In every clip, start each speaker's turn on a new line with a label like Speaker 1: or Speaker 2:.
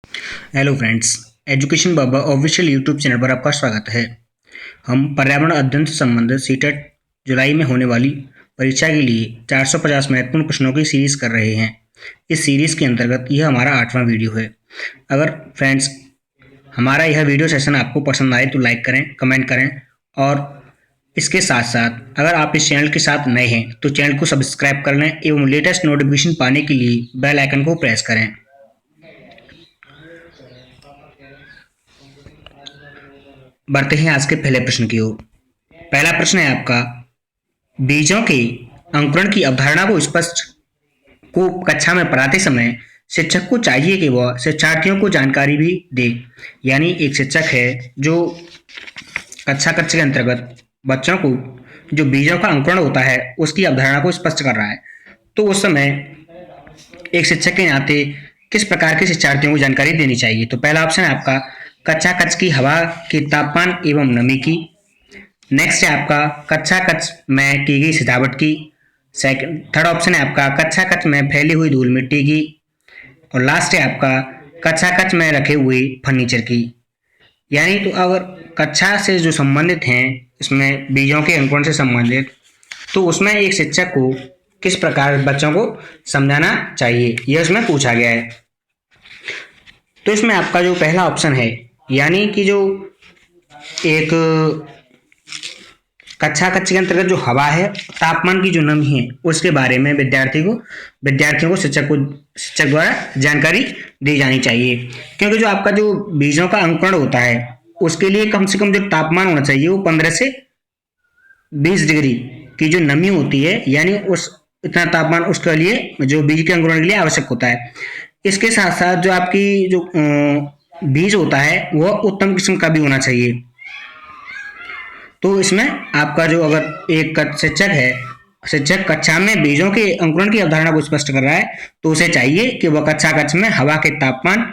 Speaker 1: Hello friends, education बाबा official YouTube channel पर आपका स्वागत है। हम पर्यावरण अध्ययन से संबंधित सीटेट जुलाई में होने वाली परीक्षा के लिए 450 महत्वपूर्ण प्रश्नों की सीरीज कर रहे हैं। इस सीरीज के अंतर्गत यह हमारा 8वां वीडियो है। अगर फ्रेंड्स हमारा यह वीडियो सेशन आपको पसंद आए तो लाइक करें, कमेंट करें और इसके साथ साथ अगर आप इस चैनल के साथ नए हैं तो चैनल को सब्सक्राइब कर लें एवं लेटेस्ट नोटिफिकेशन पाने के लिए बेल आइकन को प्रेस करें। बढ़ते हैं आज के पहले प्रश्न की ओर। पहला प्रश्न है आपका, बीजों के अंकुरण की अवधारणा को कक्षा में पढ़ाते समय शिक्षक को चाहिए कि वह शिक्षार्थियों को जानकारी भी दे। यानी एक शिक्षक है जो कक्षा के अंतर्गत बच्चों को जो बीजों का अंकुरण होता है उसकी अवधारणा को स्पष्ट कर रहा है, तो उस समय एक शिक्षक के नाते किस प्रकार के शिक्षार्थियों को जानकारी देनी चाहिए। तो पहला ऑप्शन है आपका कक्षा कक्ष की हवा के तापमान एवं नमी की। नेक्स्ट है आपका कक्षा कक्ष में की गई सजावट की। थर्ड ऑप्शन है आपका कक्षा कक्ष में फैली हुई धूल मिट्टी की। और लास्ट है आपका कक्षा कक्ष में रखे हुए फर्नीचर की। यानी तो अगर कक्षा से जो संबंधित हैं, इसमें बीजों के अंकुरण से संबंधित, तो उसमें एक शिक्षक को किस प्रकार बच्चों को समझाना चाहिए, यह उसमें पूछा गया है। तो इसमें आपका जो पहला ऑप्शन है, यानी कि जो एक कक्षा कक्ष के अंतर्गत जो हवा है, तापमान की जो नमी है, उसके बारे में विद्यार्थियों को शिक्षक द्वारा जानकारी दी जानी चाहिए। क्योंकि जो आपका जो बीजों का अंकुरण होता है उसके लिए कम से कम जो तापमान होना चाहिए वो 15 से 20 डिग्री की जो नमी होती है, यानी उस इतना तापमान उसके लिए जो बीज के अंकुरण के लिए आवश्यक होता है। इसके साथ साथ जो आपकी जो बीज होता है वह उत्तम किस्म का भी होना चाहिए। तो इसमें आपका जो अगर एक शिक्षक कक्षा में बीजों के अंकुरण की अवधारणा को स्पष्ट कर रहा है तो उसे चाहिए कि वह कक्षा कक्ष में हवा के तापमान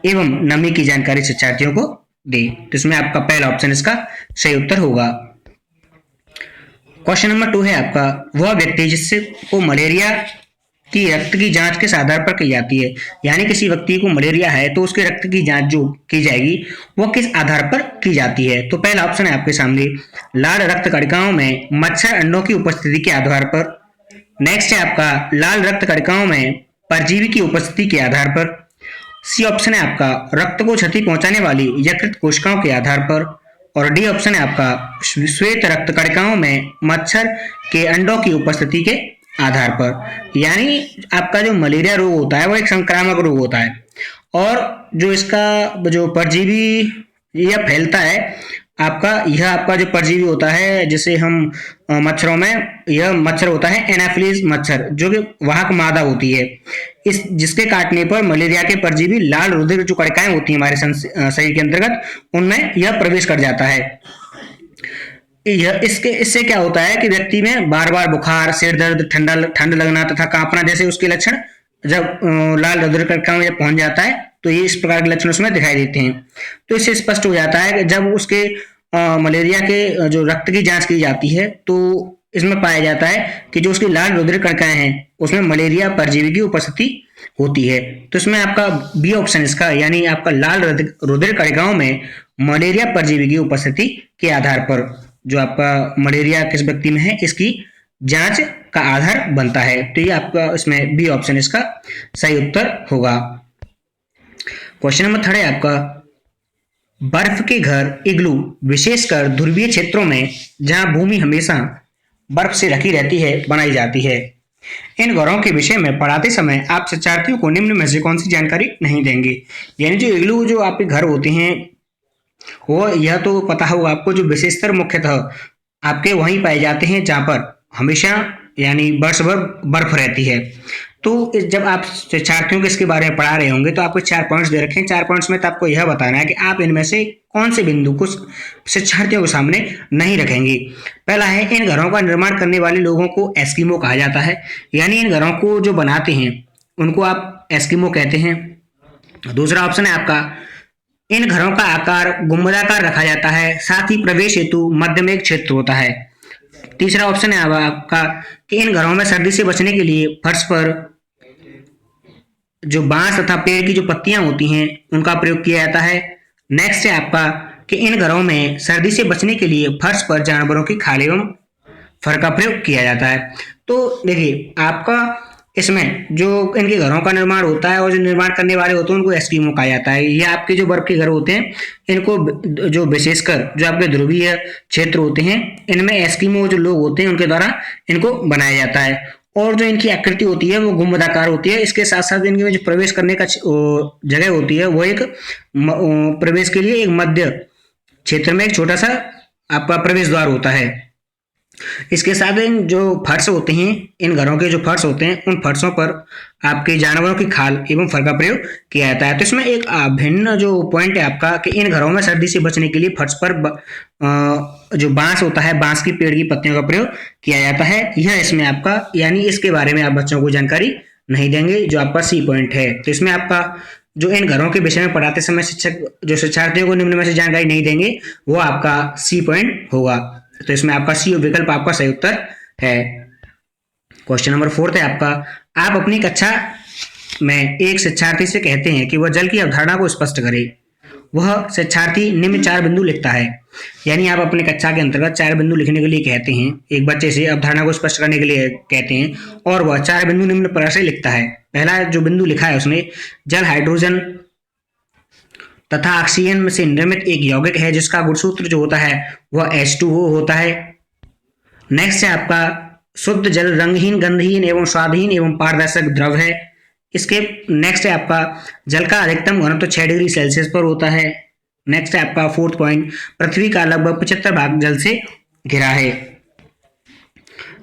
Speaker 1: एवं नमी की जानकारी शिक्षार्थियों को दे। तो इसमें आपका पहला ऑप्शन इसका सही उत्तर होगा। क्वेश्चन नंबर 2 है आपका, वह व्यक्ति जिससे को मलेरिया की रक्त की जांच किस आधार पर की जाती है। यानी किसी व्यक्ति को मलेरिया है तो उसके रक्त की जांच जो की जाएगी वह किस आधार पर की जाती है। तो पहला ऑप्शन है आपके सामने लाल रक्त कणिकाओं में मच्छर अंडों की उपस्थिति के आधार पर। नेक्स्ट है आपका लाल रक्त कणिकाओं में परजीवी की उपस्थिति के आधार पर। सी ऑप्शन है आपका रक्त को क्षति पहुंचाने वाली यकृत कोशिकाओं के आधार पर। और डी ऑप्शन है आपका श्वेत रक्त कणिकाओं में मच्छर के अंडों की उपस्थिति के आधार पर। यानी आपका जो मलेरिया रोग होता है वो एक संक्रामक रोग होता है और जो इसका जो परजीवी यह फैलता है, आपका जो परजीवी होता है जिसे हम मच्छरों में, यह मच्छर होता है एनाफिलीज मच्छर, जो कि वाहक मादा होती है। इस जिसके काटने पर मलेरिया के परजीवी लाल रुधिर जो कणिकाएं होती हैं हमारे शरीर के अंतर्गत, उनमें यह प्रवेश कर जाता है। इससे क्या होता है कि व्यक्ति में बार बार बुखार, सिर दर्द, ठंड लगना तथा कांपना जैसे उसके लक्षण जब लाल रुधिर कणिकाओं में पहुंच जाता है तो ये इस प्रकार के लक्षण उसमें दिखाई देते हैं। तो इससे स्पष्ट हो जाता है कि जब उसके मलेरिया के जो रक्त की जांच की जाती है तो इसमें पाया जाता है कि जो उसकी लाल रुधिर कणिकाएं हैं उसमें मलेरिया परजीवी की उपस्थिति होती है। तो इसमें आपका बी ऑप्शन इसका, यानी आपका लाल रुधिर कणिकाओं में मलेरिया परजीवी की उपस्थिति के आधार पर जो आपका मलेरिया किस व्यक्ति में है इसकी जांच का आधार बनता है। तो ये आपका इसमें बी ऑप्शन इसका सही उत्तर होगा। क्वेश्चन नंबर 3 है आपका, बर्फ के घर इग्लू विशेषकर ध्रुवीय क्षेत्रों में जहां भूमि हमेशा बर्फ से ढकी रहती है बनाई जाती है। इन घरों के विषय में पढ़ाते समय आप शिक्षार्थियों को निम्न में से कौन सी जानकारी नहीं देंगे। यानी जो इग्लू जो आपके घर होते हैं वो यह तो पता होगा आपको, जो विशेषतर मुख्यतः आपके वहीं पाए जाते हैं जहां पर हमेशा यानी वर्ष भर बर्फ रहती है। तो जब आप शिक्षार्थियों को इसके बारे में पढ़ा रहे होंगे तो आपको 4 पॉइंट्स दे रखे हैं। 4 पॉइंट्स में तो आपको यह बताना है कि आप इनमें से कौन से बिंदु को शिक्षार्थियों के सामने नहीं रखेंगे। पहला है, इन घरों का निर्माण करने वाले लोगों को एस्किमो कहा जाता है। यानी इन घरों को जो बनाते हैं उनको आप एस्किमो कहते हैं। दूसरा ऑप्शन है आपका, इन घरों का आकार गुंबदाकार रखा जाता है, साथ ही प्रवेश हेतु मध्य में एक क्षेत्र होता है। तीसरा ऑप्शन है आपका कि इन घरों में सर्दी से बचने के लिए फर्श पर जो बांस तथा पेड़ की जो पत्तियां होती हैं उनका प्रयोग किया जाता है। नेक्स्ट है आपका कि इन घरों में सर्दी से बचने के लिए फर्श पर जानवरों की खाल एवं फर का प्रयोग किया जाता है। तो देखिए आपका इसमें जो इनके घरों का निर्माण होता है और जो निर्माण करने वाले होते हैं उनको एस्किमो कहा जाता है। ये आपके जो बर्फ के घर होते हैं इनको जो विशेषकर जो आपके ध्रुवीय क्षेत्र होते हैं इनमें एस्किमो जो लोग होते हैं उनके द्वारा इनको बनाया जाता है। और जो इनकी आकृति होती है वो गुंबदाकार होती है। इसके साथ साथ इनके में जो प्रवेश करने का जगह होती है वो एक प्रवेश के लिए एक मध्य क्षेत्र में एक छोटा सा आपका प्रवेश द्वार होता है। इसके साथ इन जो फर्श होते हैं इन घरों के जो फर्श होते हैं उन फर्शों पर आपके जानवरों की खाल एवं फर का प्रयोग किया जाता है। तो इसमें एक भिन्न जो पॉइंट है आपका कि इन घरों में सर्दी से बचने के लिए फर्श पर जो बांस होता है बांस की पेड़ की पत्तियों का प्रयोग किया जाता है। यह इसमें आपका यानी इसके बारे में आप बच्चों को जानकारी नहीं देंगे जो आपका सी पॉइंट है। तो इसमें आपका जो इन घरों के विषय में पढ़ाते समय शिक्षक जो शिक्षार्थियों को निम्न में से जानकारी नहीं देंगे वो आपका सी पॉइंट होगा। तो इसमें आपका सी विकल्प आपका सही उत्तर है। क्वेश्चन नंबर 4 है आपका आप अपनी कक्षा में एक शिक्षार्थी से कहते हैं कि वह जल की अवधारणा को स्पष्ट करे। वह शिक्षार्थी निम्न 4 बिंदु लिखता है। यानी आप अपनी कक्षा के अंतर्गत 4 बिंदु लिखने के लिए कहते हैं। एक बच्चे से अवधारणा को स्पष्ट करने के लिए कहते हैं और वह 4 बिंदु निम्न प्रकार से लिखता है। पहला जो बिंदु लिखा है उसने जल हाइड्रोजन तथा ऑक्सीजन से निर्मित एक यौगिक है जिसका गुणसूत्र जो होता है वह H2O होता है। नेक्स्ट है आपका शुद्ध जल रंगहीन गंधहीन एवं स्वादहीन एवं पारदर्शक द्रव है। इसके नेक्स्ट है आपका जल का अधिकतम घनत्व 6 डिग्री सेल्सियस पर होता है। नेक्स्ट है आपका 4th पॉइंट पृथ्वी का लगभग 75 भाग जल से घिरा है।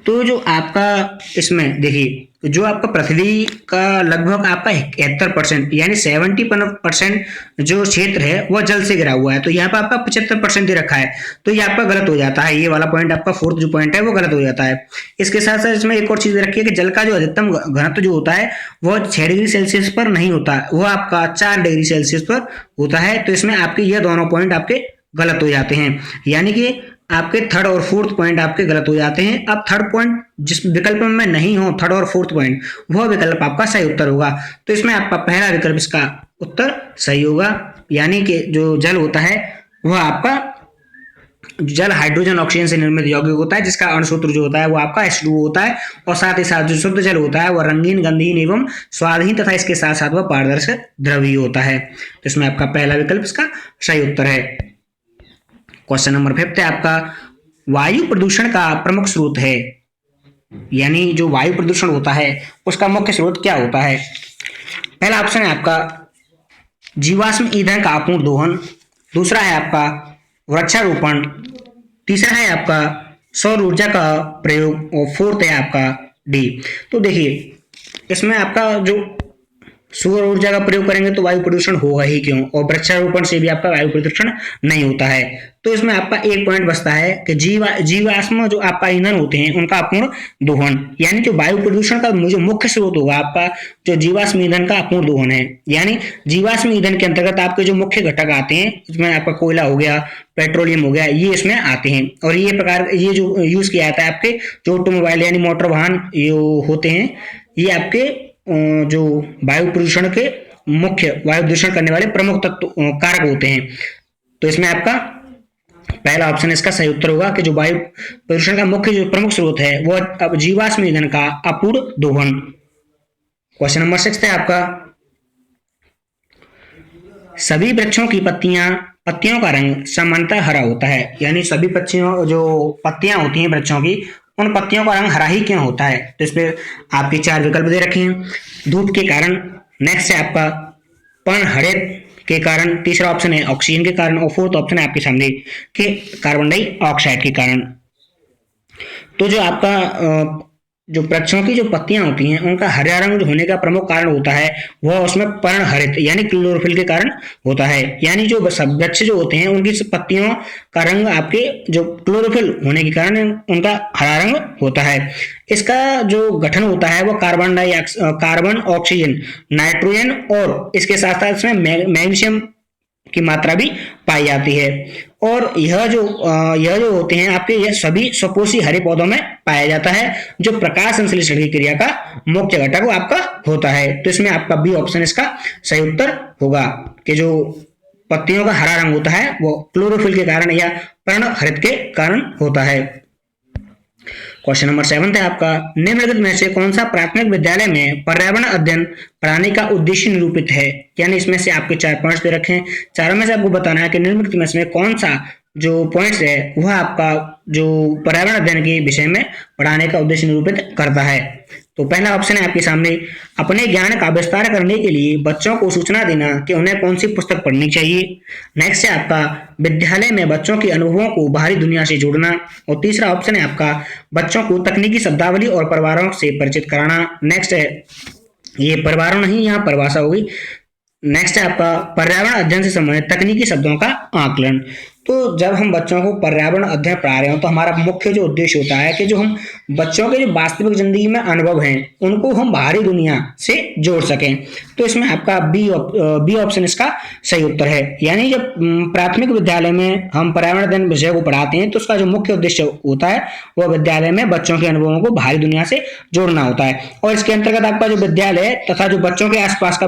Speaker 1: तो जो आपका इसमें देखिए जो आपका पृथ्वी का लगभग आपका 71% यानी 70% जो क्षेत्र है वह जल से घिरा हुआ है। तो यहाँ पर आपका 75% दे रखा है तो ये आपका गलत हो जाता है। ये वाला पॉइंट आपका 4th जो पॉइंट है वो गलत हो जाता है। इसके साथ साथ इसमें एक और चीज रखी है कि जल का जो अधिकतम घनत्व जो होता है वह 6 डिग्री सेल्सियस पर नहीं होता, वह आपका 4 डिग्री सेल्सियस पर होता है। तो इसमें आपके यह दोनों पॉइंट आपके गलत हो जाते हैं। यानी कि आपके 3rd और 4th पॉइंट आपके गलत हो जाते हैं। अब 3rd पॉइंट जिस विकल्प में नहीं हो 3rd और 4th पॉइंट वह विकल्प आपका सही उत्तर होगा। तो इसमें आपका पहला विकल्प इसका उत्तर सही होगा। यानी कि जो जल होता है वह आपका जल हाइड्रोजन ऑक्सीजन से निर्मित यौगिक होता है जिसका अणुसूत्र जो होता है वो आपका H2O होता है। और साथ ही साथ जो शुद्ध जल होता है वह रंगीन गंधहीन एवं स्वादहीन तथा इसके साथ साथ वह पारदर्शक द्रवीय होता है। तो इसमें आपका पहला विकल्प इसका सही उत्तर है। क्वेश्चन नंबर 5 है आपका वायु प्रदूषण का प्रमुख स्रोत है। यानी जो वायु प्रदूषण होता है उसका मुख्य स्रोत क्या होता है। पहला ऑप्शन है आपका जीवाश्म ईंधन का अपूर्ण दोहन, दूसरा है आपका वृक्षारोपण, तीसरा है आपका सौर ऊर्जा का प्रयोग और 4th है आपका डी। तो देखिए इसमें आपका जो सौर ऊर्जा का प्रयोग करेंगे तो वायु प्रदूषण होगा ही क्यों, और वृक्षारोपण से भी आपका वायु प्रदूषण नहीं होता है। तो इसमें आपका एक पॉइंट बचता है कि जीवाश्म जो आपका ईंधन होते हैं उनका अपूर्ण दोहन, यानी जो वायु प्रदूषण का जो मुख्य स्रोत होगा आपका जो जीवाश्म ईंधन का अपूर्ण दोहन है। यानी जीवाश्म ईंधन के अंतर्गत आपके जो मुख्य घटक आते हैं इसमें आपका कोयला हो गया, पेट्रोलियम हो गया, ये इसमें आते हैं। और ये जो यूज किया जाता है आपके जो ऑटोमोबाइल यानी मोटर वाहन ये होते हैं ये आपके जो वायु प्रदूषण के मुख्य वायु प्रदूषण करने वाले प्रमुख तत्व कारक होते हैं। तो इसमें आपका पहला ऑप्शन इसका सही उत्तर होगा कि जो वायु प्रदूषण का मुख्य जो प्रमुख स्रोत है वह जीवाश्म ईंधन का अपूर्ण दोहन। क्वेश्चन नंबर 6 है आपका सभी वृक्षों की पत्तियों का रंग सामान्यतः हरा होता है। यानी सभी जो पत्तियां होती हैं वृक्षों की उन पत्तियों का रंग हरा ही क्यों होता है। तो इसमें आपके 4 विकल्प दे रखे हैं। धूप के कारण, नेक्स्ट है आपका पर्णहरित के कारण, तीसरा ऑप्शन है ऑक्सीजन के कारण और 4th ऑप्शन है आपके सामने के कार्बन डाइऑक्साइड के कारण। तो जो आपका जो वृक्षों की जो पत्तियां होती हैं उनका हरा रंग होने का प्रमुख कारण होता है वह उसमें पर्णहरित यानी क्लोरोफिल के कारण होता है। यानी जो वृक्ष जो होते हैं उनकी पत्तियों का रंग आपके जो क्लोरोफिल होने के कारण उनका हरा रंग होता है। इसका जो गठन होता है वो कार्बन, ऑक्सीजन, नाइट्रोजन और इसके साथ साथ इसमें मैग्नीशियम की मात्रा भी पाई जाती है। और यह जो होते हैं आपके, यह सभी स्वपोषी हरे पौधों में पाया जाता है, जो प्रकाश संश्लेषण की क्रिया का मुख्य घटक वो आपका होता है। तो इसमें आपका बी ऑप्शन इसका सही उत्तर होगा कि जो पत्तियों का हरा रंग होता है वो क्लोरोफिल के कारण या पर्ण हरित के कारण होता है। क्वेश्चन नंबर 7 है आपका, निम्नलिखित में से कौन सा प्राथमिक विद्यालय में पर्यावरण अध्ययन पढ़ाने का उद्देश्य निरूपित है। यानी इसमें से आपके 4 पॉइंट्स दे रखे हैं, चारों में से आपको बताना है कि निम्नलिखित में से कौन सा जो पॉइंट्स है वह आपका जो पर्यावरण अध्ययन के विषय में पढ़ाने का उद्देश्य निरूपित करता है। तो पहला ऑप्शन है आपके सामने, अपने ज्ञान का विस्तार करने के लिए बच्चों को सूचना देना कि उन्हें कौन सी पुस्तक पढ़नी चाहिए। नेक्स्ट है आपका, विद्यालय में बच्चों के अनुभवों को बाहरी दुनिया से जोड़ना। और तीसरा ऑप्शन है आपका, बच्चों को तकनीकी शब्दावली और परिवारों से परिचित कराना। नेक्स्ट है, ये परिवारों नहीं, यहाँ परिभाषा होगी। नेक्स्ट है आपका, पर्यावरण अध्ययन से संबंधित तकनीकी शब्दों का आकलन। तो जब हम बच्चों को पर्यावरण अध्ययन पढ़ा रहे हो तो हमारा मुख्य जो उद्देश्य होता है कि जो हम बच्चों के जो वास्तविक जिंदगी में अनुभव हैं उनको हम बाहरी दुनिया से जोड़ सकें। तो इसमें आपका बी ऑप्शन इसका सही उत्तर है। यानी जब प्राथमिक विद्यालय में हम पर्यावरण अध्ययन विषय को पढ़ाते हैं तो उसका जो मुख्य उद्देश्य होता है वह विद्यालय में बच्चों के अनुभवों को बाहरी दुनिया से जोड़ना होता है। और इसके अंतर्गत आपका जो विद्यालय तथा जो बच्चों के आसपास का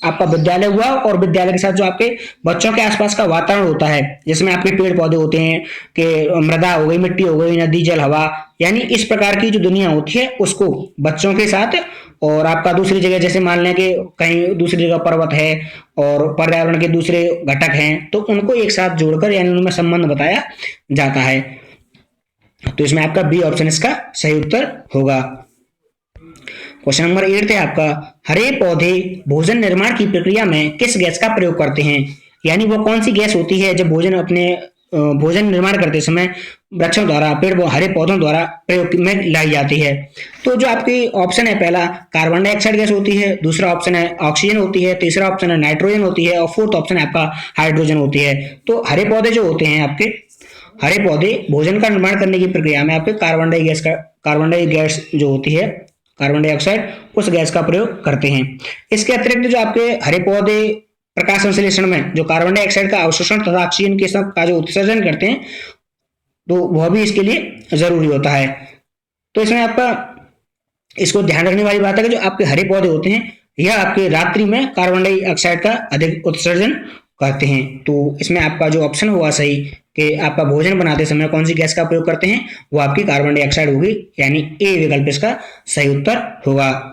Speaker 1: आपका विद्यालय हुआ और विद्यालय के साथ जो आपके बच्चों के आसपास का वातावरण होता है, जिसमें आपके पेड़ पौधे होते हैं कि मृदा हो गई, मिट्टी हो गई, नदी, जल, हवा, यानी इस प्रकार की जो दुनिया होती है उसको बच्चों के साथ, और आपका दूसरी जगह जैसे मान लें कि कहीं दूसरी जगह पर्वत है और पर्यावरण के दूसरे घटक हैं तो उनको एक साथ जोड़कर यानी उनमें संबंध बताया जाता है। तो इसमें आपका बी ऑप्शन इसका सही उत्तर होगा। क्वेश्चन नंबर 8 है आपका, हरे पौधे भोजन निर्माण की प्रक्रिया में किस गैस का प्रयोग करते हैं। यानी वो कौन सी गैस होती है जब भोजन निर्माण करते समय वृक्षों द्वारा, हरे पौधों द्वारा प्रयोग में लाई जाती है। तो जो आपकी ऑप्शन है, पहला कार्बन डाइऑक्साइड गैस होती है, दूसरा ऑप्शन है ऑक्सीजन होती है, तीसरा ऑप्शन है नाइट्रोजन होती है और फोर्थ ऑप्शन है आपका हाइड्रोजन होती है। तो हरे पौधे जो होते हैं आपके, हरे पौधे भोजन का निर्माण करने की प्रक्रिया में आपके कार्बन डाई गैस जो होती है, कार्बन डाइऑक्साइड, उस गैस का प्रयोग करते हैं। इसके अतिरिक्त जो आपके हरे पौधे प्रकाश संश्लेषण में जो कार्बन डाइऑक्साइड का अवशोषण तथा ऑक्सीजन के का जो उत्सर्जन करते हैं तो वह भी इसके लिए जरूरी होता है। तो इसमें आपका इसको ध्यान रखने वाली बात है कि जो आपके हरे पौधे होते हैं यह आपके रात्रि में कार्बन डाइऑक्साइड का अधिक उत्सर्जन करते हैं। तो इसमें आपका जो ऑप्शन हुआ सही कि आपका भोजन बनाते समय कौन सी गैस का प्रयोग करते हैं, वो आपकी कार्बन डाइऑक्साइड होगी, यानी ए विकल्प इसका सही उत्तर होगा।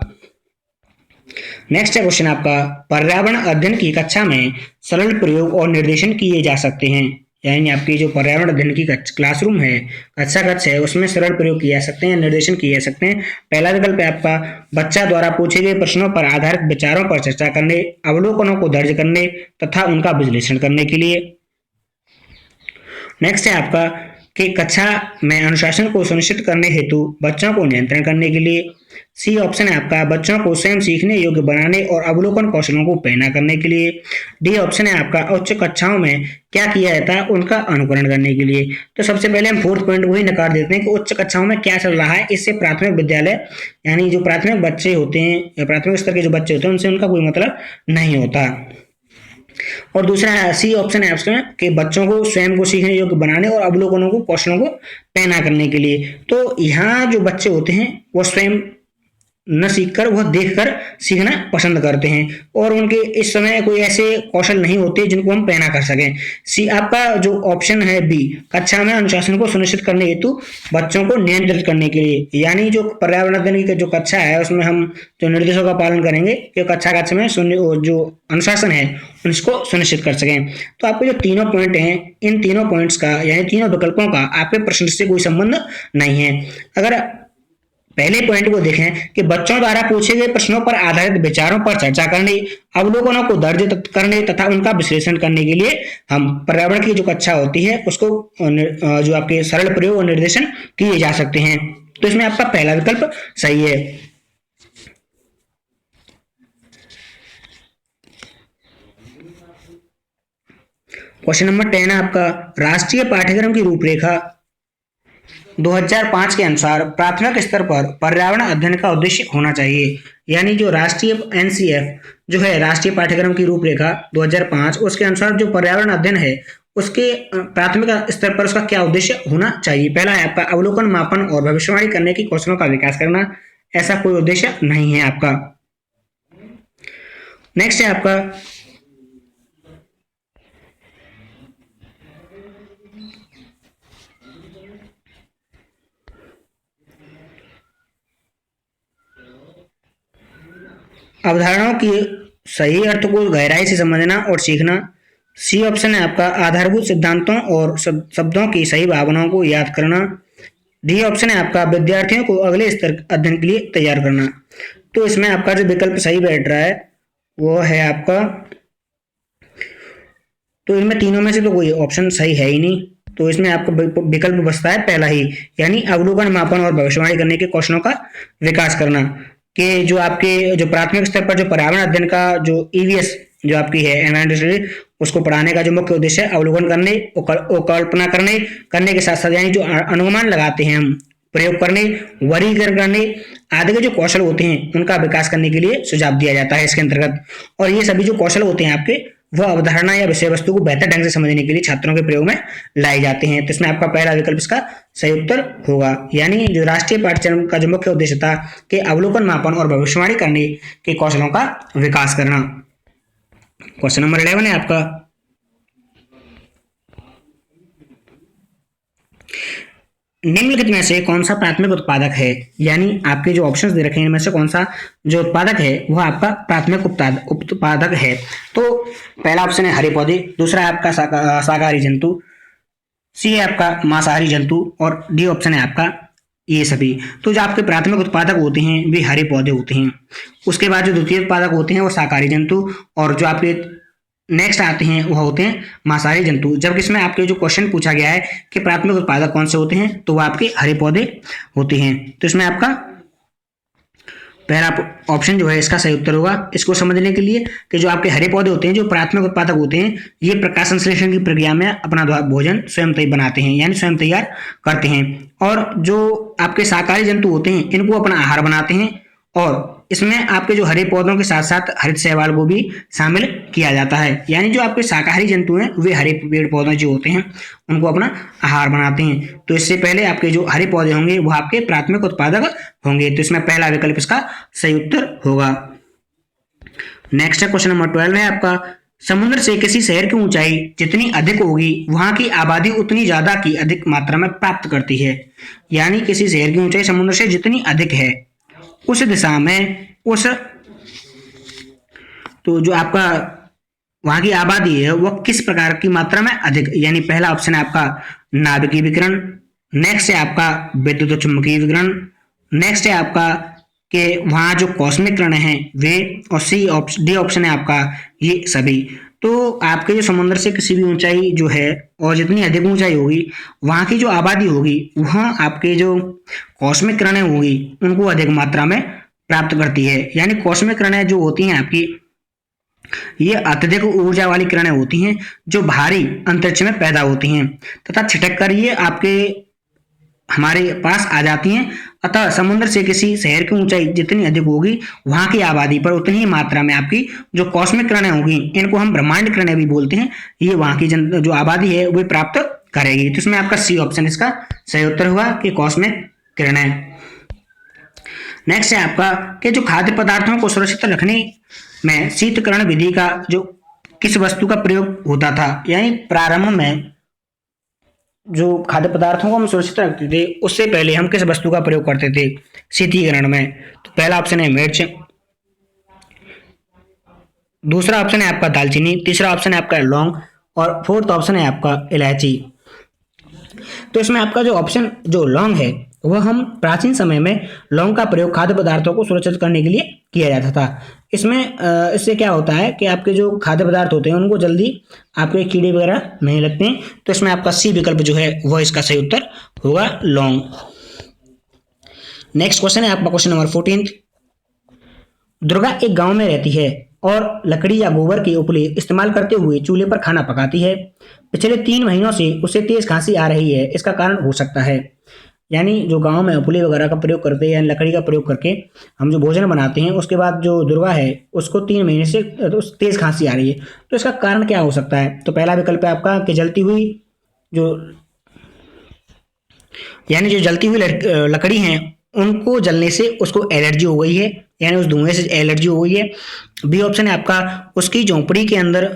Speaker 1: नेक्स्ट है क्वेश्चन आपका, पर्यावरण अध्ययन की कक्षा में सरल प्रयोग और निर्देशन किए जा सकते हैं। यानी आपकी जो पर्यावरण अध्ययन की क्लासरूम है, कक्षा कक्ष है, उसमें सरल प्रयोग किए जा सकते हैं, निर्देशन किए जा सकते हैं। पहला विकल्प है आपका, बच्चा द्वारा पूछे गए प्रश्नों पर आधारित विचारों पर चर्चा करने, अवलोकनों को दर्ज करने तथा उनका विश्लेषण करने के लिए। नेक्स्ट है आपका कि कक्षा में अनुशासन को सुनिश्चित करने हेतु बच्चों को नियंत्रण करने के लिए। सी ऑप्शन है आपका, बच्चों को स्वयं सीखने योग्य बनाने और अवलोकन कौशलों को पैना करने के लिए। डी ऑप्शन है आपका, उच्च कक्षाओं में क्या किया जाता है उनका अनुकरण करने के लिए। तो सबसे पहले हम फोर्थ पॉइंट वही नकार देते हैं कि उच्च कक्षाओं में क्या चल रहा है, इससे प्राथमिक विद्यालय यानी जो प्राथमिक बच्चे होते हैं या प्राथमिक स्तर के जो बच्चे होते हैं उनसे उनका कोई मतलब नहीं होता। और दूसरा सी ऑप्शन है आपका कि बच्चों को स्वयं को सीखने योग्य बनाने और अवलोकनों को कौशलों को पैना करने के लिए। तो यहाँ जो बच्चे होते हैं वो स्वयं न सीखकर वह देखकर सीखना पसंद करते हैं और उनके इस समय कोई ऐसे कौशल नहीं होते जिनको हम पैना कर सकें। सी आपका जो ऑप्शन है बी, कक्षा में अनुशासन को सुनिश्चित करने हेतु बच्चों को नियंत्रित करने के लिए, यानी जो पर्यावरण अध्ययन की जो कक्षा है उसमें हम जो निर्देशों का पालन करेंगे कि कक्षा में जो अनुशासन है उसको सुनिश्चित कर सकें। तो आपको जो तीनों पॉइंट हैं, इन तीनों पॉइंट्स का यानी तीनों विकल्पों का आपके प्रश्न से कोई संबंध नहीं है। अगर पहले पॉइंट को देखें कि बच्चों द्वारा पूछे गए प्रश्नों पर आधारित विचारों पर चर्चा करने, अवलोकनों को दर्ज करने तथा उनका विश्लेषण करने के लिए हम पर्यावरण की जो कक्षा होती है उसको जो आपके सरल प्रयोग और निर्देशन किए जा सकते हैं। तो इसमें आपका पहला विकल्प सही है। क्वेश्चन नंबर 10 है आपका, राष्ट्रीय पाठ्यक्रम की रूपरेखा 2005 के अनुसार प्राथमिक स्तर पर पर्यावरण अध्ययन का उद्देश्य होना चाहिए। यानी जो राष्ट्रीय एनसीएफ जो है, राष्ट्रीय पाठ्यक्रम की रूपरेखा 2005, उसके अनुसार जो पर्यावरण अध्ययन है उसके प्राथमिक स्तर पर उसका क्या उद्देश्य होना चाहिए। पहला है आपका अवलोकन, मापन और भविष्यवाणी करने की कौशलों का विकास करना। ऐसा कोई उद्देश्य नहीं है आपका। नेक्स्ट है आपका अवधारणाओं की सही अर्थ को गहराई से समझना और सीखना। सी ऑप्शन है आपका आधारभूत सिद्धांतों और शब्दों की सही भावनाओं को याद करना। डी ऑप्शन है आपका विद्यार्थियों को अगले स्तर अध्ययन के लिए तैयार करना। तो इसमें आपका जो विकल्प सही बैठ रहा है वो है आपका, तो इनमें तीनों में से तो कोई ऑप्शन सही है ही नहीं, तो इसमें आपका विकल्प बचता है पहला ही, यानी अवलोकन, मापन और भविष्यवाणी करने के कौशलों का विकास करना। कि जो आपके जो प्राथमिक स्तर पर जो पर्यावरण अध्ययन का जो ईवीएस जो आपकी है एनवायरमेंटल स्टडी, उसको पढ़ाने का जो मुख्य उद्देश्य है अवलोकन करने, कल्पना करने के साथ साथ यानी जो अनुमान लगाते हैं हम, प्रयोग करने, वर्गीकरण करने आदि के जो कौशल होते हैं उनका विकास करने के लिए सुझाव दिया जाता है इसके अंतर्गत। और ये सभी जो कौशल होते हैं आपके, वह अवधारणा या विषय वस्तु को बेहतर ढंग से समझने के लिए छात्रों के प्रयोग में लाए जाते हैं। तो इसमें आपका पहला विकल्प इसका सही उत्तर होगा। यानी जो राष्ट्रीय पाठ्यक्रम का जो मुख्य उद्देश्य था कि अवलोकन, मापन और भविष्यवाणी करने के कौशलों का विकास करना। क्वेश्चन नंबर 11 है आपका, निम्नलिखित में से कौन सा प्राथमिक उत्पादक है। यानी आपके जो ऑप्शंस दे रखे हैं इनमें से कौन सा जो उत्पादक है वह आपका प्राथमिक उत्पादक है। तो पहला ऑप्शन है हरे पौधे, दूसरा है आपका शाकाहारी जंतु, सी है आपका मांसाहारी जंतु और डी ऑप्शन है आपका ये सभी। तो जो आपके प्राथमिक उत्पादक होते हैं वे हरे पौधे होते हैं। उसके बाद जो द्वितीय उत्पादक होते हैं वो शाकाहारी जंतु, और जो आपके नेक्स्ट आते हैं वह होते हैं मांसाहारी जंतु। जबकि इसमें आपके जो क्वेश्चन पूछा गया है कि प्राथमिक उत्पादक कौन से होते हैं, तो वह आपके हरे पौधे होते हैं। तो इसमें आपका पहला ऑप्शन जो है इसका सही उत्तर होगा। इसको समझने के लिए कि जो आपके हरे पौधे होते हैं, जो प्राथमिक उत्पादक होते हैं, ये प्रकाश संश्लेषण की प्रक्रिया में अपना भोजन स्वयं बनाते हैं, यानी स्वयं तैयार करते हैं। और जो आपके शाकाहारी जंतु होते हैं इनको अपना आहार बनाते हैं, और इसमें आपके जो हरे पौधों के साथ साथ हरित शैवाल को भी शामिल किया जाता है। यानी जो आपके शाकाहारी जंतु हैं वे हरे पेड़ पौधे जो होते हैं उनको अपना आहार बनाते हैं। तो इससे पहले आपके जो हरे पौधे होंगे वो आपके प्राथमिक उत्पादक होंगे। तो इसमें पहला विकल्प इसका सही उत्तर होगा। नेक्स्ट है क्वेश्चन नंबर 12 है आपका, समुद्र से किसी शहर की ऊंचाई जितनी अधिक होगी वहां की आबादी उतनी ज्यादा की अधिक मात्रा में प्राप्त करती है। यानी किसी शहर की ऊंचाई समुद्र से जितनी अधिक है उस दिशा में तो जो आपका वहां की आबादी है वह किस प्रकार की मात्रा में अधिक, यानी पहला ऑप्शन है आपका नाभिकीय विकिरण, नेक्स्ट है आपका विद्युत चुंबकीय विकिरण, नेक्स्ट है आपका कि वहां जो कॉस्मिक किरण है वे, और डी ऑप्शन है आपका ये सभी। तो आपके जो समुद्र से किसी भी ऊंचाई जो है और जितनी अधिक ऊंचाई होगी वहां की जो आबादी होगी वहां आपके जो कॉस्मिक किरणें होगी उनको अधिक मात्रा में प्राप्त करती है। यानी कॉस्मिक किरणें जो होती हैं आपकी, ये अत्यधिक ऊर्जा वाली किरणें होती हैं जो भारी अंतरिक्ष में पैदा होती हैं तथा छिटक कर ये आपके हमारे पास आ जाती हैं। अतः समुद्र से किसी शहर की ऊंचाई जितनी अधिक होगी वहां की आबादी पर उतनी ही मात्रा में आपकी जो कॉस्मिक किरणें होगी, इनको हम ब्रह्मांड किरणें भी बोलते हैं, ये वहां की जो आबादी है वो प्राप्त करेगी। तो इसमें आपका सी ऑप्शन इसका सही उत्तर हुआ कि कॉस्मिक किरणें। नेक्स्ट है आपका कि जो खाद्य पदार्थों को सुरक्षित रखने में शीतकरण विधि का जो किस वस्तु का प्रयोग होता था। यानी प्रारंभ में जो खाद्य पदार्थों को हम सुरक्षित रखते थे उससे पहले हम किस वस्तु का प्रयोग करते थे शीतीकरण में। तो पहला ऑप्शन है मिर्च, दूसरा ऑप्शन है आपका दालचीनी, तीसरा ऑप्शन है आपका लौंग और फोर्थ ऑप्शन है आपका इलायची। तो इसमें आपका जो ऑप्शन जो लौंग है वह हम प्राचीन समय में लौंग का प्रयोग खाद्य पदार्थों को सुरक्षित करने के लिए किया जाता था। इसमें इससे क्या होता है कि आपके जो खाद्य पदार्थ होते हैं उनको जल्दी आपके कीड़े वगैरह नहीं लगते हैं। तो इसमें आपका सी विकल्प जो है वह इसका सही उत्तर होगा, लौंग। नेक्स्ट क्वेश्चन है आपका क्वेश्चन नंबर 14। दुर्गा एक गांव में रहती है और लकड़ी या गोबर के उपले इस्तेमाल करते हुए चूल्हे पर खाना पकाती है। पिछले 3 महीनों से उसे तेज खांसी आ रही है, इसका कारण हो सकता है। यानी जो गांव में उपली वगैरह का प्रयोग करते हैं, यानी लकड़ी का प्रयोग करके हम जो भोजन बनाते हैं, उसके बाद जो दुर्गा है उसको 3 महीने से तेज खांसी आ रही है। तो इसका कारण क्या हो सकता है? तो पहला विकल्प है आपका कि जलती हुई जो यानी जो जलती हुई लकड़ी है उनको जलने से उसको एलर्जी हो गई है, यानी उस धुएं से एलर्जी हो गई है। बी ऑप्शन है आपका उसकी झोंपड़ी के अंदर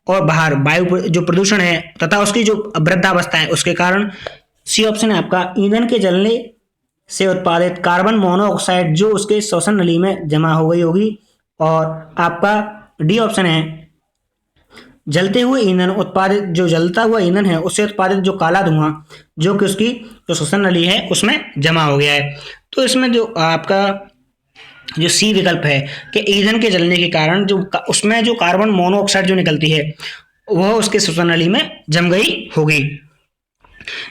Speaker 1: और बाहर वायु जो प्रदूषण है तथा उसकी जो वृद्धावस्था है उसके कारण। सी ऑप्शन है आपका ईंधन के जलने से उत्पादित कार्बन मोनोऑक्साइड जो उसके श्वसन नली में जमा हो गई होगी। और आपका डी ऑप्शन है जलते हुए ईंधन उत्पादित जो जलता हुआ ईंधन है उससे उत्पादित जो काला धुआं जो कि उसकी जो श्वसन नली है उसमें जमा हो गया है। तो इसमें जो आपका जो सी विकल्प है कि ईंधन के जलने के कारण जो उसमें जो कार्बन मोनोऑक्साइड जो निकलती है वह उसके श्वसन नली में जम गई होगी।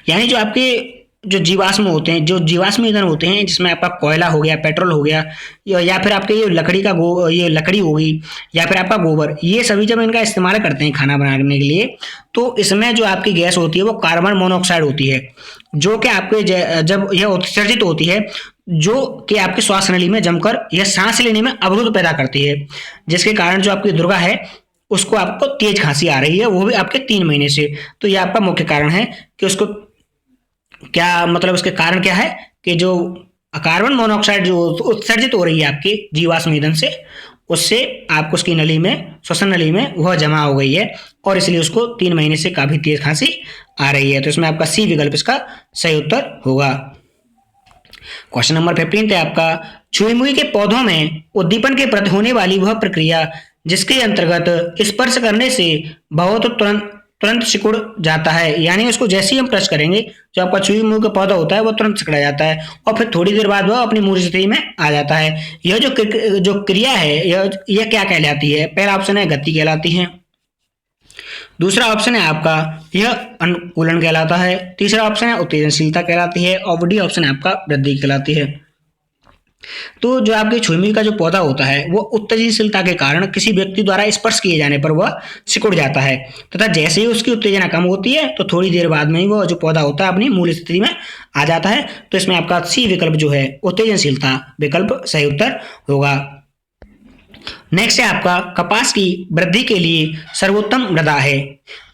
Speaker 1: यानी जो आपके जो जीवाश्म होते हैं, जो जीवाश्म ईंधन होते हैं जिसमें आपका कोयला हो गया, पेट्रोल हो गया, या फिर आपके ये लकड़ी का ये लकड़ी होगी, या फिर आपका गोबर, ये सभी जब इनका इस्तेमाल करते हैं खाना बनाने के लिए तो इसमें जो आपकी गैस होती है वो कार्बन मोनोऑक्साइड होती है, जो कि आपके जब यह उत्सर्जित होती है जो कि आपके श्वास नली में जमकर यह सांस लेने में अवरोध पैदा करती है, जिसके कारण जो आपकी दुर्गा है उसको आपको तेज खांसी आ रही है, वो भी आपके 3 महीने से। तो यह आपका मुख्य कारण है कि उसको क्या मतलब उसके कारण क्या है कि जो कार्बन मोनोऑक्साइड जो उत्सर्जित हो रही है आपकी जीवाश्म ईंधन से, उससे आपको उसकी नली में, श्वसन नली में वह जमा हो गई है और इसलिए उसको 3 महीने से काफी तेज खांसी आ रही है। तो इसमें आपका सी विकल्प इसका सही उत्तर होगा। क्वेश्चन नंबर 15 है आपका छुई मुई के पौधों में उद्दीपन के प्रति होने वाली वह प्रक्रिया जिसके अंतर्गत स्पर्श करने से बहुत तुरंत तुरंत सिकुड़ जाता है, यानी उसको जैसे ही हम टच करेंगे जो आपका चुई मुंह का पौधा होता है वो तुरंत सिकुड़ा जाता है और फिर थोड़ी देर बाद वह अपनी मूल स्थिति में आ जाता है। यह जो क्रिया है यह क्या कहलाती है? पहला ऑप्शन है गति कहलाती है, दूसरा ऑप्शन है आपका यह अनुकूलन कहलाता है, तीसरा ऑप्शन है उत्तेजनशीलता कहलाती है और डी ऑप्शन है आपका वृद्धि कहलाती है। तो जो आपके छुई का जो पौधा होता है वो उत्तेजनशीलता के कारण किसी व्यक्ति द्वारा स्पर्श किए जाने पर वह सिकुड़ जाता है तथा जैसे ही उसकी उत्तेजना कम होती है तो थोड़ी देर बाद में ही वो जो पौधा होता है अपनी मूल स्थिति में आ जाता है। तो इसमें आपका सी विकल्प जो है उत्तेजनशीलता विकल्प सही उत्तर होगा। नेक्स्ट है आपका कपास की वृद्धि के लिए सर्वोत्तम मृदा है।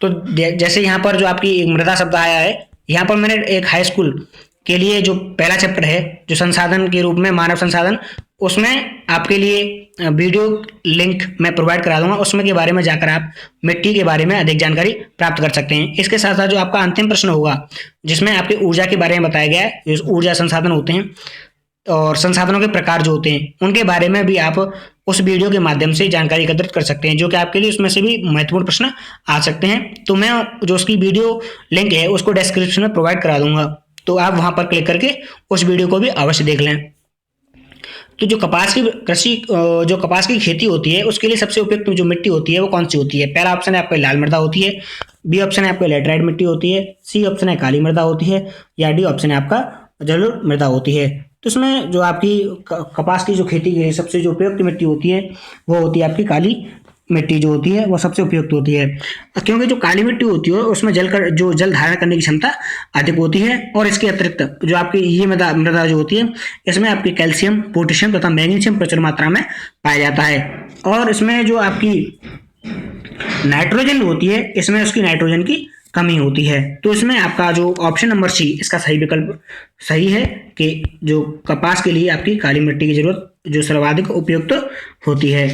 Speaker 1: तो जैसे यहाँ पर जो आपकी मृदा शब्द आया है, यहाँ पर मैंने एक हाई स्कूल के लिए जो पहला चैप्टर है जो संसाधन के रूप में मानव संसाधन, उसमें आपके लिए वीडियो लिंक मैं प्रोवाइड करा दूंगा, उसमें के बारे में जाकर आप मिट्टी के बारे में अधिक जानकारी प्राप्त कर सकते हैं। इसके साथ साथ जो आपका अंतिम प्रश्न होगा जिसमें आपकी ऊर्जा के बारे में बताया गया है, जो ऊर्जा संसाधन होते हैं और संसाधनों के प्रकार जो होते हैं उनके बारे में भी आप उस वीडियो के माध्यम से जानकारी एकत्रित कर सकते हैं, जो कि आपके लिए उसमें से भी महत्वपूर्ण प्रश्न आ सकते हैं। तो मैं जो उसकी वीडियो लिंक है उसको डिस्क्रिप्शन में प्रोवाइड करा दूंगा, तो आप वहां पर क्लिक करके उस वीडियो को भी अवश्य देख लें। तो जो कपास की खेती होती है उसके लिए सबसे उपयुक्त जो मिट्टी होती है वो कौन सी होती है? पहला ऑप्शन है आपका लाल मृदा होती है, बी ऑप्शन है आपका लेटराइट मिट्टी होती है, सी ऑप्शन है काली मृदा होती है, या डी ऑप्शन है आपका जलोढ़ मृदा होती है। तो इसमें जो आपकी कपास की जो खेती की सबसे जो उपयुक्त मिट्टी होती है वो होती है आपकी काली मिट्टी जो होती है वो सबसे उपयुक्त होती है, क्योंकि जो काली मिट्टी होती है उसमें जल धारण करने की क्षमता अधिक होती है और इसके अतिरिक्त जो आपकी ये मृदा जो होती है इसमें आपकी कैल्शियम, पोटेशियम तथा मैग्नीशियम प्रचुर मात्रा में पाया जाता है। और इसमें जो आपकी नाइट्रोजन होती है इसमें उसकी नाइट्रोजन की कमी होती है। तो इसमें आपका जो ऑप्शन नंबर सी इसका सही विकल्प सही है कि जो कपास के लिए आपकी काली मिट्टी की जरूरत जो सर्वाधिक उपयुक्त होती है।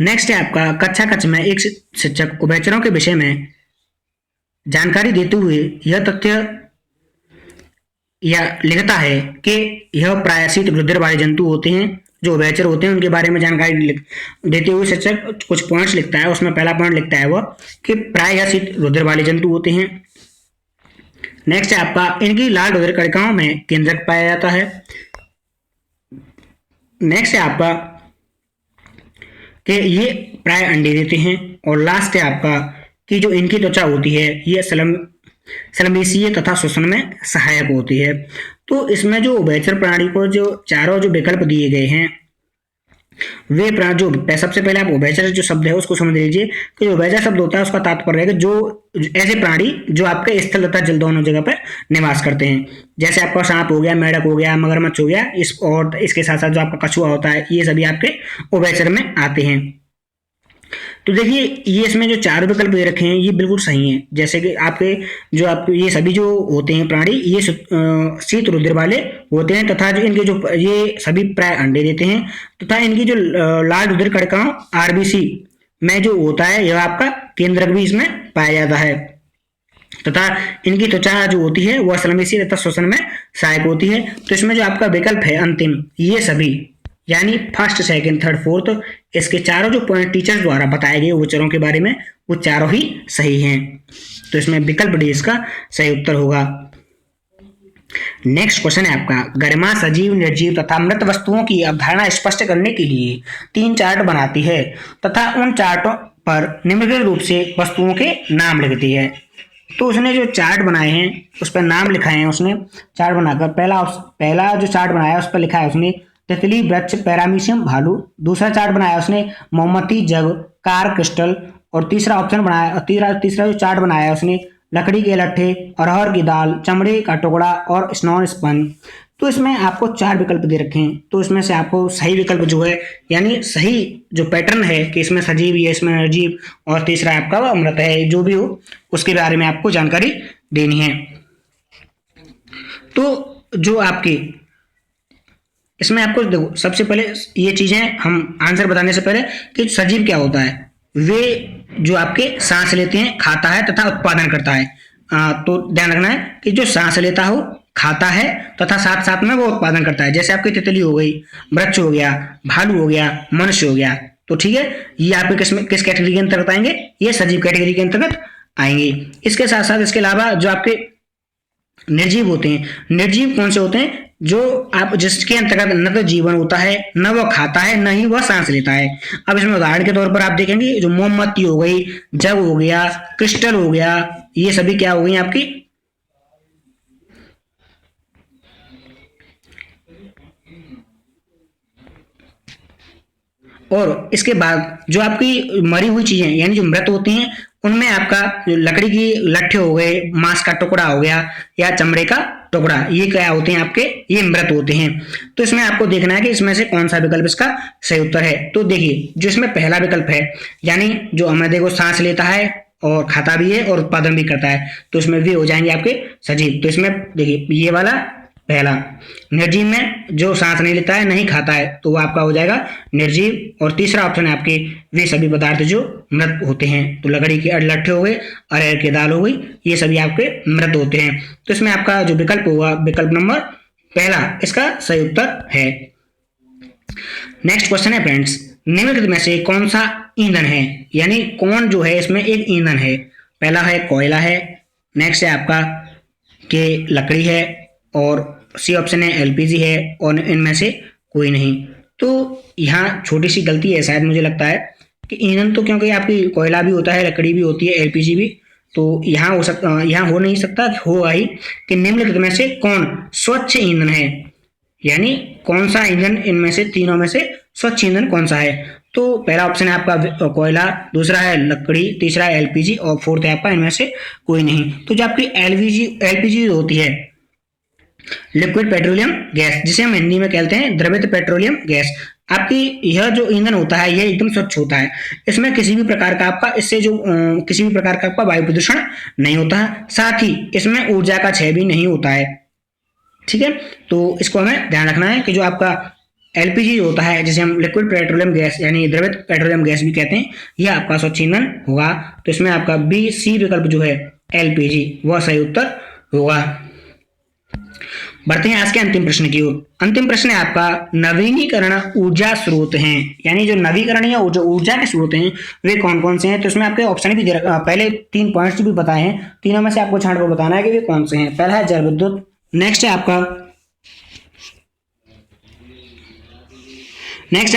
Speaker 1: नेक्स्ट है आपका कक्षा कक्ष में एक शिक्षक उभयचरों के विषय में जानकारी देते हुए यह तथ्य या लिखता है कि यह प्रायः रुधिर वाले जंतु होते हैं, जो उभयचर होते हैं उनके बारे में जानकारी देते हुए शिक्षक कुछ पॉइंट्स लिखता है। उसमें पहला पॉइंट लिखता है वह कि प्रायः शीत रुधिर वाले जंतु होते हैं। नेक्स्ट है आपका इनकी लाल रुधिर कणिकाओं में केंद्रक पाया जाता है। नेक्स्ट है आपका कि ये प्राय अंडे देते हैं। और लास्ट है आपका कि जो इनकी त्वचा होती है ये संवेदनशील तथा श्वसन में सहायक होती है। तो इसमें जो उभयचर प्राणी को जो चारों जो विकल्प दिए गए हैं वे प्राण जो सबसे पहले आप उभयचर जो शब्द है उसको समझ लीजिए कि जो उभयचर शब्द होता है उसका तात्पर्य है कि जो ऐसे प्राणी जो आपके स्थल तथा जल दोनों जगह पर निवास करते हैं। जैसे आपका सांप हो गया, मेढक हो गया, मगरमच्छ हो गया, इस और इसके साथ साथ जो आपका कछुआ होता है, ये सभी आपके उभयचर में आते हैं। तो देखिए ये इसमें जो चार विकल्प दे रखे हैं ये बिल्कुल सही है। जैसे कि आपके जो आपके ये सभी जो होते हैं प्राणी ये शीत रुधिर वाले होते हैं तथा जो इनके जो ये सभी प्राय अंडे देते हैं तथा इनकी जो लाल रुधिर कणिकाओं आरबीसी में जो होता है यह आपका केंद्रक भी इसमें पाया जाता है तथा इनकी त्वचा जो होती है वह संवेशी तथा श्वसन में सहायक होती है। तो इसमें जो आपका विकल्प है अंतिम ये सभी यानी फर्स्ट सेकंड थर्ड फोर्थ इसके चारों जो पॉइंट टीचर द्वारा बताए गए उच्चारों के बारे में वो चारों ही सही हैं। तो इसमें विकल्प डी इसका सही उत्तर होगा। नेक्स्ट क्वेश्चन है आपका गरिमा सजीव निर्जीव तथा मृत वस्तुओं की अवधारणा स्पष्ट करने के लिए 3 चार्ट बनाती है तथा उन चार्टों पर निम्नलिखित रूप से वस्तुओं के नाम लिखती है। तो उसने जो चार्ट बनाए हैं उस पर नाम लिखाए हैं। उसने चार्ट बनाकर पहला जो चार्ट बनाया उस पर लिखा है उसने तितली, वृक्ष, पैरामीशियम, भालू। दूसरा चार्ट बनाया उसने मोमबत्ती, जग, कार, क्रिस्टल। और तीसरा ऑप्शन बनाया तीसरा जो चार्ट बनाया उसने लकड़ी के लट्ठे, अरहर की दाल, चमड़े का टुकड़ा और स्नॉन स्पंज। तो इसमें आपको 4 विकल्प दे रखे हैं। तो इसमें से आपको सही विकल्प जो है यानी सही जो पैटर्न है कि इसमें सजीव है, इसमें निर्जीव और तीसरा आपका वह अमृत है, जो भी हो उसके बारे में आपको जानकारी देनी है। तो जो आपकी इसमें आपको देखो सबसे पहले ये चीजें हम आंसर बताने से पहले कि सजीव क्या होता है, वे जो आपके सांस लेते हैं, खाता है तथा उत्पादन करता है। तो ध्यान रखना है कि जो सांस लेता हो, खाता है तथा साथ साथ में वो उत्पादन करता है। जैसे आपकी तितली हो गई, वृक्ष हो गया, भालू हो गया, मनुष्य हो गया। तो ठीक है, ये आपके किस कैटेगरी के अंतर्गत आएंगे, ये सजीव कैटेगरी के अंतर्गत आएंगे। इसके साथ साथ इसके अलावा जो आपके निर्जीव होते हैं, निर्जीव कौन से होते हैं, जो आप जिसके अंतर्गत न तो जीवन होता है, न वह खाता है, न ही वह सांस लेता है। अब इसमें उदाहरण के तौर पर आप देखेंगे जो मोमबत्ती हो गई, जग हो गया, क्रिस्टल हो गया, ये सभी क्या हो गई आपकी और इसके बाद जो आपकी मरी हुई चीजें यानी जो मृत होती हैं उनमें आपका जो लकड़ी की लट्ठे हो गए, मांस का टुकड़ा हो गया या चमड़े का टुकड़ा, ये क्या होते हैं आपके, ये मृत होते हैं। तो इसमें आपको देखना है कि इसमें से कौन सा विकल्प इसका सही उत्तर है। तो देखिए जो इसमें पहला विकल्प है यानी जो अमृत को सांस लेता है और खाता भी है और उत्पादन भी करता है, तो इसमें भी हो जाएंगे आपके सजीव। तो इसमें देखिए ये वाला पहला, निर्जीव में जो सांस नहीं लेता है नहीं खाता है तो वो आपका हो जाएगा निर्जीव। और तीसरा ऑप्शन है आपके वे सभी पदार्थ जो मृत होते हैं, तो लकड़ी के लट्ठे हो गए, अरहर की दाल हो गई, ये सभी आपके मृत होते हैं। तो इसमें आपका जो विकल्प होगा विकल्प नंबर पहला इसका सही उत्तर है। नेक्स्ट क्वेश्चन है फ्रेंड्स, निम्नलिखित में से कौन सा ईंधन है, यानी कौन जो है इसमें एक ईंधन है। पहला है कोयला है, नेक्स्ट है आपका के लकड़ी है और सी ऑप्शन है एलपीजी है और इनमें से कोई नहीं। तो यहाँ छोटी सी गलती है शायद, मुझे लगता है कि ईंधन तो क्योंकि आपकी कोयला भी होता है, लकड़ी भी होती है, एलपीजी भी, तो यहाँ हो नहीं सकता, होगा ही कि निम्नलिखित में से कौन स्वच्छ ईंधन है, यानी कौन सा ईंधन इनमें से तीनों में से स्वच्छ ईंधन कौन सा है। तो पहला ऑप्शन है आपका कोयला, दूसरा है लकड़ी, तीसरा है एलपीजी और फोर्थ है आपका इनमें से कोई नहीं। तो जो आपकी एलपीजी होती है लिक्विड पेट्रोलियम गैस, जिसे हम हिंदी में कहते हैं द्रवित पेट्रोलियम गैस, आपकी यह जो ईंधन होता है यह एकदम स्वच्छ होता है। इसमें किसी भी प्रकार का आपका इससे जो किसी भी प्रकार का आपका वायु प्रदूषण नहीं होता है, साथ ही इसमें ऊर्जा का क्षय भी नहीं होता है। ठीक है, तो इसको हमें ध्यान रखना है कि जो आपका एलपीजी होता है जिसे हम लिक्विड पेट्रोलियम गैस यानी द्रवित पेट्रोलियम गैस भी कहते हैं, यह आपका स्वच्छ ईंधन होगा। तो इसमें आपका बी सी विकल्प जो है एलपीजी वह सही उत्तर होगा। बढ़ते हैं आज के अंतिम प्रश्न की ओर। अंतिम प्रश्न है आपका नवीनीकरण ऊर्जा स्रोत हैं, यानी जो नवीकरणीय ऊर्जा के स्रोत हैं वे कौन कौन से हैं। तो इसमें आपके ऑप्शन भी दे रखा, पहले 3 पॉइंट्स भी बताए हैं, तीनों में से आपको छांट कर बताना है कि वे कौन से हैं। पहला है जल विद्युत, नेक्स्ट है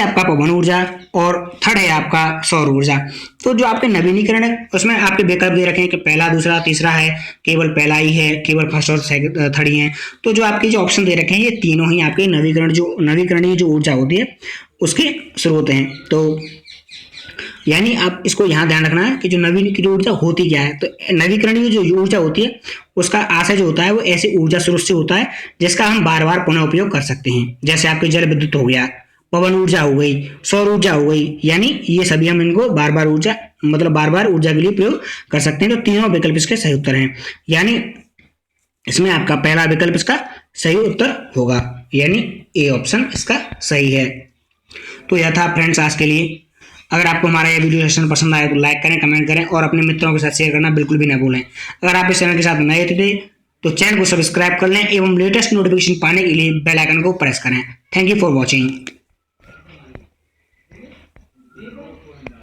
Speaker 1: आपका पवन ऊर्जा और थर्ड है आपका सौर ऊर्जा। तो जो आपके नवीनीकरण है उसमें आपके विकल्प दे रखे हैं कि पहला, दूसरा, तीसरा है, केवल पहला ही है, केवल फर्स्ट और थर्ड ही है। तो जो आपके जो ऑप्शन दे रखे हैं ये तीनों ही आपके नवीकरणीय जो ऊर्जा होती है उसके स्रोत हैं। तो यानी आप इसको यहाँ ध्यान रखना है कि जो नवीनीकृत ऊर्जा होती क्या है। तो नवीकरणीय जो ऊर्जा होती है उसका आशय जो होता है वो ऐसे ऊर्जा स्रोत से होता है जिसका हम बार बार पुनः उपयोग कर सकते हैं। जैसे आपके जल विद्युत हो गया, पवन ऊर्जा हो गई, सौर ऊर्जा हो गई, यानी ये सभी हम इनको बार बार ऊर्जा के लिए प्रयोग कर सकते हैं। तो तीनों विकल्प इसके सही उत्तर हैं, यानी इसमें आपका पहला विकल्प इसका सही उत्तर होगा, यानी ए ऑप्शन इसका सही है। तो यह था फ्रेंड्स आज के लिए। अगर आपको हमारा यह वीडियो सेशन पसंद आया तो लाइक करें, कमेंट करें और अपने मित्रों के साथ शेयर करना बिल्कुल भी ना भूलें। अगर आप इस चैनल के साथ नए थे तो चैनल को सब्सक्राइब कर लें एवं लेटेस्ट नोटिफिकेशन पाने के लिए बेल आइकन को प्रेस करें। Thank you for watching.